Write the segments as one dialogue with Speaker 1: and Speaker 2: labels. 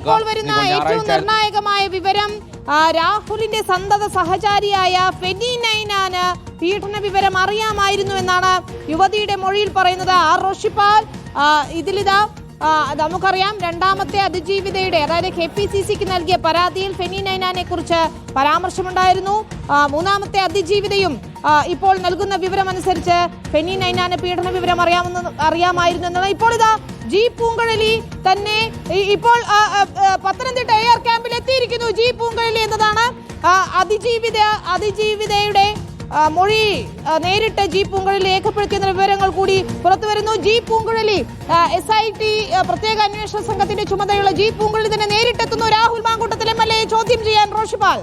Speaker 1: ഇപ്പോൾ വരുന്ന ഏറ്റവും നിർണായകമായ വിവരം രാഹുലിന്റെ സന്തത സഹചാരിയായ ഫെനി നൈനാന് പീഡന വിവരം അറിയാമായിരുന്നു എന്നാണ് യുവതിയുടെ മൊഴിയിൽ പറയുന്നത്. റോഷിപ്പാൽ ഇതിലിതാ നമുക്കറിയാം രണ്ടാമത്തെ അതിജീവിതയുടെ അതായത് KPCCക്ക് നൽകിയ പരാതിയിൽ ഫെനി നൈനാനെ കുറിച്ച് പരാമർശമുണ്ടായിരുന്നു. മൂന്നാമത്തെ അതിജീവിതയും ഇപ്പോൾ നൽകുന്ന വിവരം അനുസരിച്ച് ഫെനി നൈനാന് പീഡന വിവരം അറിയാമായിരുന്നു എന്നാണ്. ഇപ്പോൾ ഇതാ ജി പൂങ്കഴലി തന്നെ ഇപ്പോൾ പത്തനംതിട്ട AR ക്യാമ്പിൽ എത്തിയിരിക്കുന്നു. ജി പൂങ്കഴലി എന്നതാണ് അതിജീവിതയുടെ മൊഴി നേരിട്ട് ജി പൂങ്കഴലി രേഖപ്പെടുത്തിയ വിവരങ്ങൾ കൂടി പുറത്തു വരുന്നു. ജി പൂങ്കഴലി SIT പ്രത്യേക അന്വേഷണ സംഘത്തിന്റെ ചുമതലയുള്ള ജി പൂങ്കഴലി തന്നെ നേരിട്ടെത്തുന്നു രാഹുൽ മാങ്കൂട്ടത്തിൽ MLA ചോദ്യം ചെയ്യാൻ. റോഷിപ്പാൽ,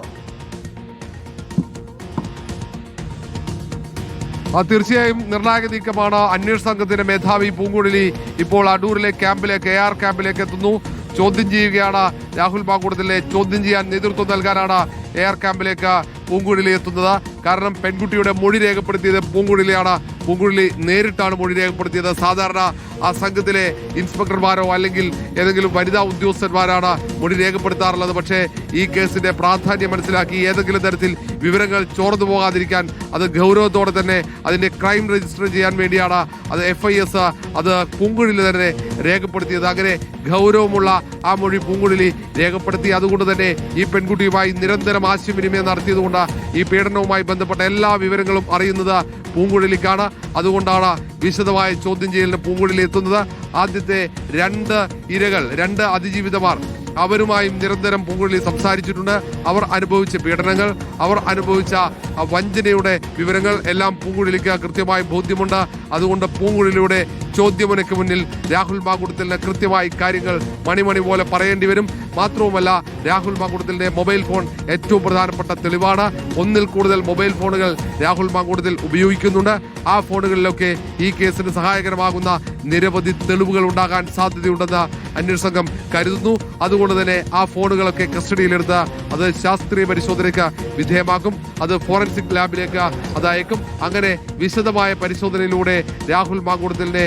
Speaker 2: തീർച്ചയായും നിർണായക നീക്കമാണ്. അന്വേഷണ സംഘത്തിന്റെ മേധാവി പൂങ്കുഴലി ഇപ്പോൾ അടൂരിലെ ക്യാമ്പിലേക്ക് AR ക്യാമ്പിലേക്ക് എത്തുന്നു. ചോദ്യം ചെയ്യുകയാണ്. രാഹുൽ മാങ്കൂട്ടത്തിലെ ചോദ്യം ചെയ്യാൻ നേതൃത്വം നൽകാനാണ് AR ക്യാമ്പിലേക്ക് പൂങ്കുഴലി എത്തുന്നത്. കാരണം പെൺകുട്ടിയുടെ മൊഴി രേഖപ്പെടുത്തിയത് പൂങ്കുഴലിയാണ്. പൂങ്കുഴലി നേരിട്ടാണ് മൊഴി രേഖപ്പെടുത്തിയത്. സാധാരണ ആ സംഘത്തിലെ ഇൻസ്പെക്ടർമാരോ അല്ലെങ്കിൽ ഏതെങ്കിലും വനിതാ ഉദ്യോഗസ്ഥന്മാരാണ് മൊഴി രേഖപ്പെടുത്താറുള്ളത്. പക്ഷേ ഈ കേസിന്റെ പ്രാധാന്യം മനസ്സിലാക്കി ഏതെങ്കിലും തരത്തിൽ വിവരങ്ങൾ ചോർന്നു പോകാതിരിക്കാൻ അത് ഗൗരവത്തോടെ തന്നെ അതിന്റെ ക്രൈം രജിസ്റ്റർ ചെയ്യാൻ വേണ്ടിയാണ് അത് FIS അത് പൂങ്കുഴലി തന്നെ രേഖപ്പെടുത്തിയത്. അങ്ങനെ ഗൗരവമുള്ള ആ മൊഴി പൂങ്കുഴലി രേഖപ്പെടുത്തി. അതുകൊണ്ട് തന്നെ ഈ പെൺകുട്ടിയുമായി നിരന്തരം ആശയവിനിമയം നടത്തിയതുകൊണ്ട് ഈ പീഡനവുമായി ബന്ധപ്പെട്ട എല്ലാ വിവരങ്ങളും അറിയുന്നത് പൂങ്കുഴലിക്കാണ്. അതുകൊണ്ടാണ് വിശദമായ ചോദ്യം ചെയ്യലിന് പൂങ്കുഴലി എത്തുന്നത്. ആദ്യത്തെ രണ്ട് അതിജീവിതമാർ അവരുമായും നിരന്തരം പൂങ്കുഴലി സംസാരിച്ചിട്ടുണ്ട്. അവർ അനുഭവിച്ച പീഡനങ്ങൾ, അവർ അനുഭവിച്ച വഞ്ചനയുടെ വിവരങ്ങൾ എല്ലാം പൂങ്കുഴലിക്ക് കൃത്യമായി ബോധ്യമുണ്ട്. അതുകൊണ്ട് പൂങ്കുഴലിയുടെ ചോദ്യമുനയ്ക്ക് മുന്നിൽ രാഹുൽ മാങ്കൂട്ടത്തിന് കൃത്യമായി കാര്യങ്ങൾ മണിമണി പോലെ പറയേണ്ടി വരും. മാത്രവുമല്ല, രാഹുൽ മാങ്കൂട്ടത്തിന്റെ മൊബൈൽ ഫോൺ ഏറ്റവും പ്രധാനപ്പെട്ട തെളിവാണ്. ഒന്നിൽ കൂടുതൽ മൊബൈൽ ഫോണുകൾ രാഹുൽ മാങ്കൂട്ടത്തിൽ ഉപയോഗിക്കുന്നുണ്ട്. ആ ഫോണുകളിലൊക്കെ ഈ കേസിന് സഹായകരമാകുന്ന നിരവധി തെളിവുകൾ ഉണ്ടാകാൻ സാധ്യതയുണ്ടെന്ന് അന്വേഷണ സംഘം കരുതുന്നു. അതുകൊണ്ട് തന്നെ ആ ഫോണുകളൊക്കെ കസ്റ്റഡിയിലെടുത്ത് അത് ശാസ്ത്രീയ പരിശോധനയ്ക്ക് വിധേയമാക്കും. അത് ഫോറൻസിക് ലാബിലേക്ക് അത് അയക്കും. അങ്ങനെ വിശദമായ പരിശോധനയിലൂടെ രാഹുൽ മാങ്കൂട്ടത്തിനെ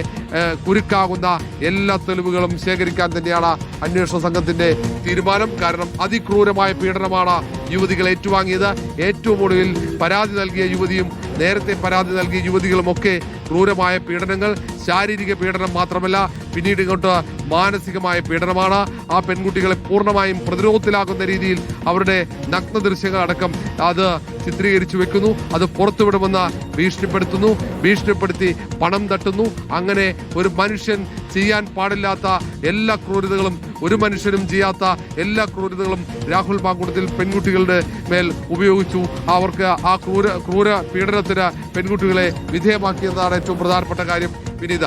Speaker 2: കുരുക്കാകുന്ന എല്ലാ തെളിവുകളും ശേഖരിക്കാൻ തന്നെയാണ് അന്വേഷണ സംഘത്തിന്റെ തീരുമാനം. കാരണം അതിക്രൂരമായ പീഡനമാണ് യുവതികൾ ഏറ്റുവാങ്ങിയത്. ഏറ്റവും ഒടുവിൽ പരാതി നൽകിയ യുവതിയും നേരത്തെ പരാതി നൽകിയ യുവതികളുമൊക്കെ ക്രൂരമായ പീഡനങ്ങൾ, ശാരീരിക പീഡനം മാത്രമല്ല പിന്നീട് ഇങ്ങോട്ട് മാനസികമായ പീഡനമാണ്. ആ പെൺകുട്ടികളെ പൂർണ്ണമായും പ്രതിരോധത്തിലാക്കുന്ന രീതിയിൽ അവരുടെ നഗ്ന ദൃശ്യങ്ങൾ അടക്കം അത് ചിത്രീകരിച്ചു വെക്കുന്നു. അത് പുറത്തുവിടുമെന്ന് ഭീഷണിപ്പെടുത്തി പണം തട്ടുന്നു. അങ്ങനെ ഒരു മനുഷ്യൻ ചെയ്യാൻ പാടില്ലാത്ത എല്ലാ ക്രൂരതകളും, ഒരു മനുഷ്യനും ചെയ്യാത്ത എല്ലാ ക്രൂരതകളും രാഹുൽ മാങ്കൂട്ടത്തിൽ പെൺകുട്ടികളുടെ മേൽ ഉപയോഗിച്ചു. അവർക്ക് ആ ക്രൂര പീഡനത്തിന് പെൺകുട്ടികളെ വിധേയമാക്കിയതാണ് ഏറ്റവും പ്രധാനപ്പെട്ട കാര്യം. വിനീത.